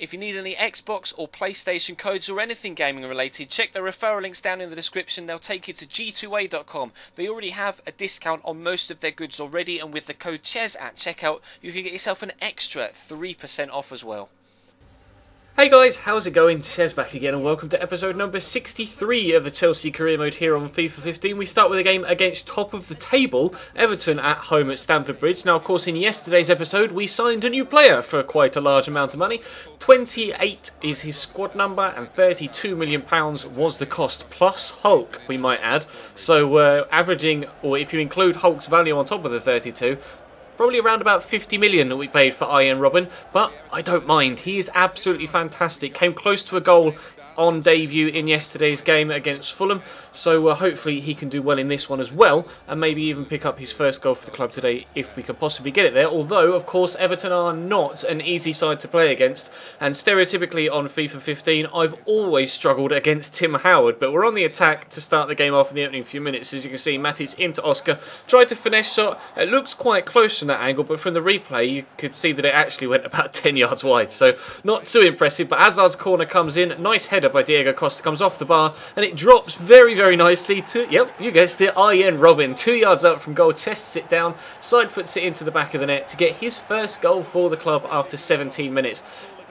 If you need any Xbox or PlayStation codes or anything gaming related, check the referral links down in the description. They'll take you to g2a.com. They already have a discount on most of their goods already, and with the code CHES at checkout, you can get yourself an extra 3% off as well. Hey guys, how's it going? Ches back again and welcome to episode number 63 of the Chelsea career mode here on FIFA 15. We start with a game against top of the table, Everton at home at Stamford Bridge. Now of course in yesterday's episode we signed a new player for quite a large amount of money. 28 is his squad number and £32 million was the cost, plus Hulk we might add. So averaging, or if you include Hulk's value on top of the 32, probably around about 50 million that we paid for Arjen Robben, but I don't mind. He is absolutely fantastic. Came close to a goal on debut in yesterday's game against Fulham, so hopefully he can do well in this one as well, and maybe even pick up his first goal for the club today if we can possibly get it there. Although, of course, Everton are not an easy side to play against, and stereotypically on FIFA 15, I've always struggled against Tim Howard, but we're on the attack to start the game off in the opening few minutes. As you can see, Matic into Oscar, tried to finesse shot. It looks quite close from that angle, but from the replay, you could see that it actually went about 10 yards wide, so not too impressive. But Hazard's corner comes in, nice header by Diego Costa, comes off the bar and it drops very, very nicely to, yep, you guessed it, Arjen Robben, 2 yards out from goal, chests it down, side foots it into the back of the net to get his first goal for the club after 17 minutes.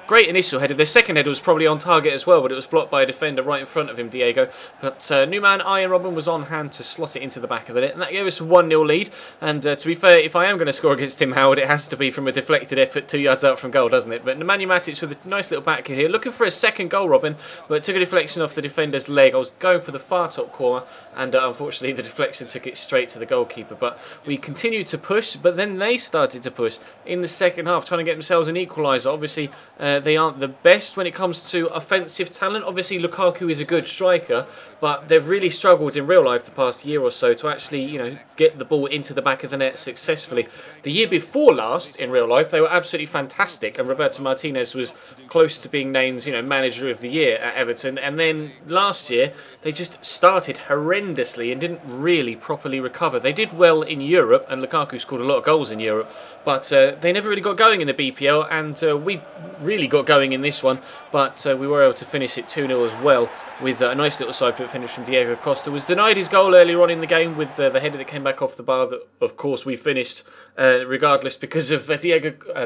Great initial header. The second header was probably on target as well, but it was blocked by a defender right in front of him, Diego. But new man Arjen Robben was on hand to slot it into the back of the net, and that gave us a 1-0 lead. And to be fair, if I am going to score against Tim Howard, it has to be from a deflected effort 2 yards out from goal, doesn't it? But Nemanja Matic with a nice little back here, looking for a second goal, Robben, but took a deflection off the defender's leg. I was going for the far top corner, and unfortunately the deflection took it straight to the goalkeeper. But we continued to push, but then they started to push in the second half, trying to get themselves an equaliser. Obviously, they aren't the best when it comes to offensive talent. Obviously, Lukaku is a good striker, but they've really struggled in real life the past year or so to actually, get the ball into the back of the net successfully. The year before last, in real life, they were absolutely fantastic, and Roberto Martinez was close to being named, manager of the year at Everton. And then last year, they just started horrendously and didn't really properly recover. They did well in Europe, and Lukaku scored a lot of goals in Europe, but they never really got going in the BPL, and we really got going in this one, but we were able to finish it 2-0 as well, with a nice little side foot finish from Diego Costa. Was denied his goal earlier on in the game with the header that came back off the bar that, of course, we finished regardless because of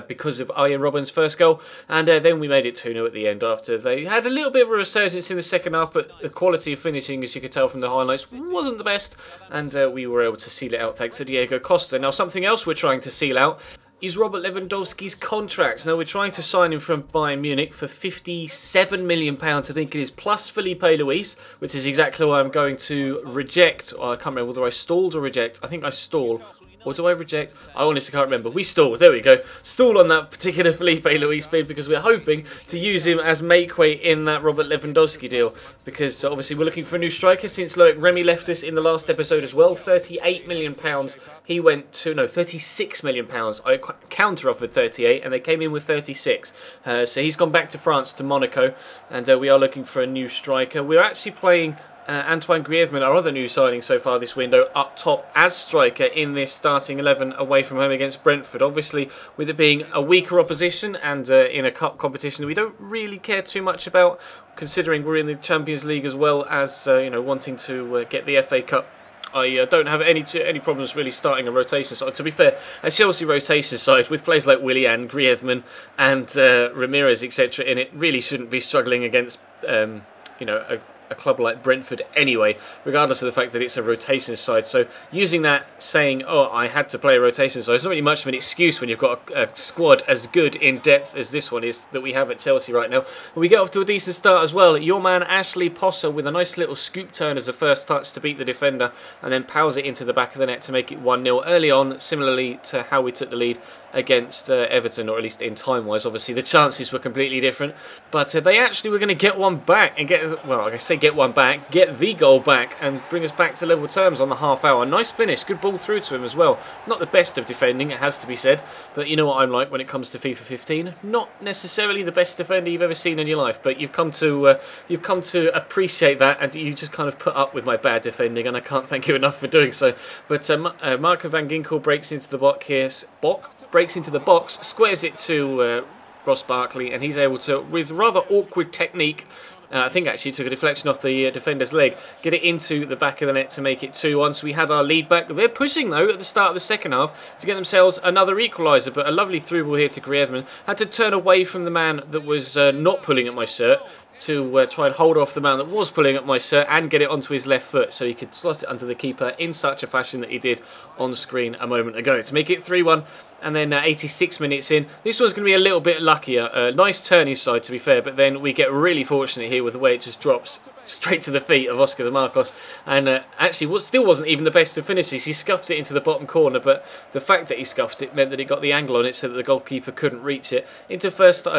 because of Arjen Robben's first goal, and then we made it 2-0 at the end after they had a little bit of a resurgence in the second half, but the quality of finishing, as you could tell from the highlights, wasn't the best, and we were able to seal it out thanks to Diego Costa. Now, something else we're trying to seal out is Robert Lewandowski's contract. Now, we're trying to sign him from Bayern Munich for £57 million, I think it is, plus Felipe Luis, which is exactly why I'm going to reject. I can't remember whether I stalled or reject. I think I stall. Or do I reject? I honestly can't remember. We stall. There we go. Stall on that particular Felipe Luis bid because we're hoping to use him as make-weight in that Robert Lewandowski deal. Because obviously we're looking for a new striker since Loic Remy left us in the last episode as well. £38 million. He went to, no, £36 million. I counter-offered 38 and they came in with 36. So he's gone back to France, to Monaco. And we are looking for a new striker. We're actually playing Antoine Griezmann, our other new signing so far this window, up top as striker in this starting 11 away from home against Brentford. Obviously, with it being a weaker opposition and in a cup competition that we don't really care too much about, considering we're in the Champions League as well as wanting to get the FA Cup. I don't have any problems really starting a rotation side. To be fair, a Chelsea rotation side with players like Willian, Griezmann and Ramirez, etc. in it really shouldn't be struggling against a club like Brentford anyway, regardless of the fact that it's a rotation side. So using that, saying, oh, I had to play a rotation side, it's not really much of an excuse when you've got a squad as good in depth as this one is that we have at Chelsea right now. We get off to a decent start as well. Your man Ashley Posser with a nice little scoop turn as the first touch to beat the defender, and then powers it into the back of the net to make it 1-0 early on, similarly to how we took the lead against Everton, or at least in time-wise. Obviously, the chances were completely different, but they actually were going to get one back and get, well, I say get one back, get the goal back and bring us back to level terms on the half hour. Nice finish, good ball through to him as well. Not the best of defending, it has to be said, but you know what I'm like when it comes to FIFA 15. Not necessarily the best defender you've ever seen in your life, but you've come to appreciate that, and you just kind of put up with my bad defending, and I can't thank you enough for doing so. But Marco van Ginkel breaks into the box here. Breaks into the box, squares it to Ross Barkley, and he's able to, with rather awkward technique, I think actually took a deflection off the defender's leg, get it into the back of the net to make it 2-1. So we had our lead back. They're pushing, though, at the start of the second half to get themselves another equaliser. But a lovely through ball here to Griezmann. Had to turn away from the man that was not pulling at my shirt to try and hold off the man that was pulling at my shirt and get it onto his left foot so he could slot it under the keeper in such a fashion that he did on screen a moment ago to make it 3-1. And then 86 minutes in, this one's going to be a little bit luckier. Nice turn inside, to be fair, but then we get really fortunate here with the way it just drops straight to the feet of Oscar de Marcos. And actually, what still wasn't even the best of finishes. He scuffed it into the bottom corner, but the fact that he scuffed it meant that he got the angle on it so that the goalkeeper couldn't reach it. Into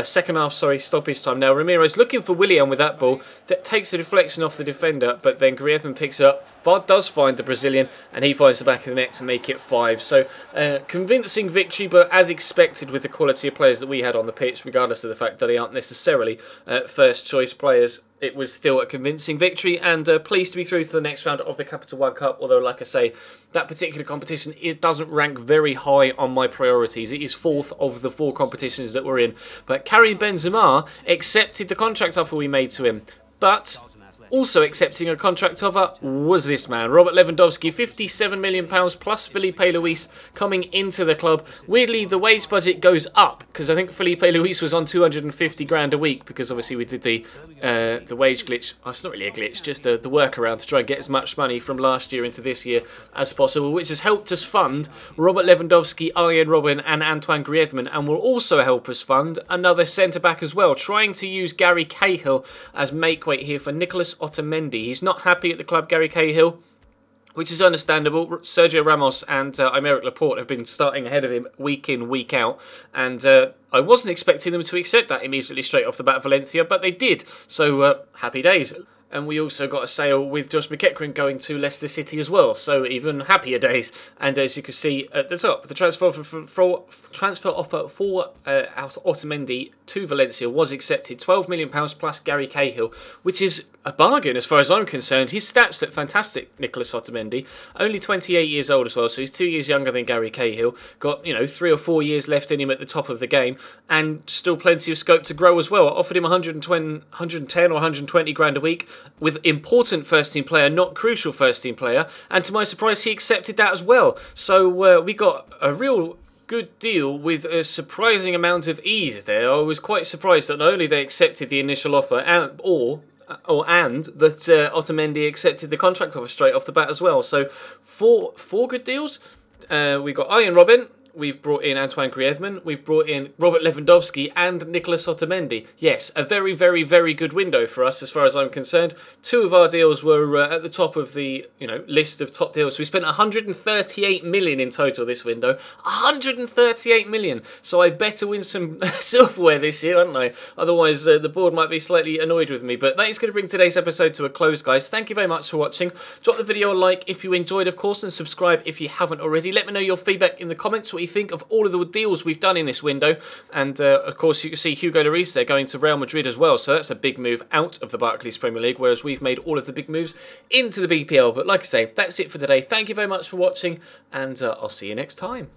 second half, stoppage time. Now Ramiro's looking for Willian with that ball. That takes a deflection off the defender, but then Griezmann picks it up, does find the Brazilian, and he finds the back of the net to make it 5. So convincing victory, but as expected with the quality of players that we had on the pitch, regardless of the fact that they aren't necessarily first choice players. It was still a convincing victory, and pleased to be through to the next round of the Capital One Cup, although, like I say, that particular competition doesn't rank very high on my priorities. It is 4th of the 4 competitions that we're in. But Karim Benzema accepted the contract offer we made to him, but also accepting a contract offer was this man, Robert Lewandowski, £57 million plus Felipe Luis coming into the club. Weirdly, the wage budget goes up because I think Felipe Luis was on 250 grand a week because obviously we did the wage glitch. Oh, it's not really a glitch, just the workaround to try and get as much money from last year into this year as possible, which has helped us fund Robert Lewandowski, Arjen Robben and Antoine Griezmann, and will also help us fund another centre-back as well, trying to use Gary Cahill as make-weight here for Nicolas Otamendi. He's not happy at the club, Gary Cahill, which is understandable. Sergio Ramos and Aymeric Laporte have been starting ahead of him week in, week out, and I wasn't expecting them to accept that immediately straight off the bat of Valencia, but they did, so happy days. And we also got a sale with Josh McEachran going to Leicester City as well, so even happier days. And as you can see at the top, the transfer offer for Otamendi to Valencia was accepted, £12 million plus Gary Cahill, which is a bargain as far as I'm concerned. His stats look fantastic, Nicolas Otamendi. Only 28 years old as well, so he's 2 years younger than Gary Cahill. Got, 3 or 4 years left in him at the top of the game, and still plenty of scope to grow as well. I offered him 110 or 120 grand a week with important first-team player, not crucial first-team player, and to my surprise, he accepted that as well. So we got a real good deal with a surprising amount of ease there. I was quite surprised that not only they accepted the initial offer, and that Otamendi accepted the contract offer straight off the bat as well. So four good deals. We got Arjen Robben. We've brought in Antoine Griezmann, we've brought in Robert Lewandowski and Nicolas Otamendi. Yes, a very, very, very good window for us as far as I'm concerned. 2 of our deals were at the top of the list of top deals. We spent 138 million in total this window. 138 million. So I better win some silverware this year, aren't I? Otherwise, the board might be slightly annoyed with me. But that is going to bring today's episode to a close, guys. Thank you very much for watching. Drop the video a like if you enjoyed, of course, and subscribe if you haven't already. Let me know your feedback in the comments, what you think of all of the deals we've done in this window. And of course you can see Hugo Lloris there going to Real Madrid as well, so that's a big move out of the Barclays Premier League, whereas we've made all of the big moves into the BPL. But like I say, that's it for today. Thank you very much for watching, and I'll see you next time.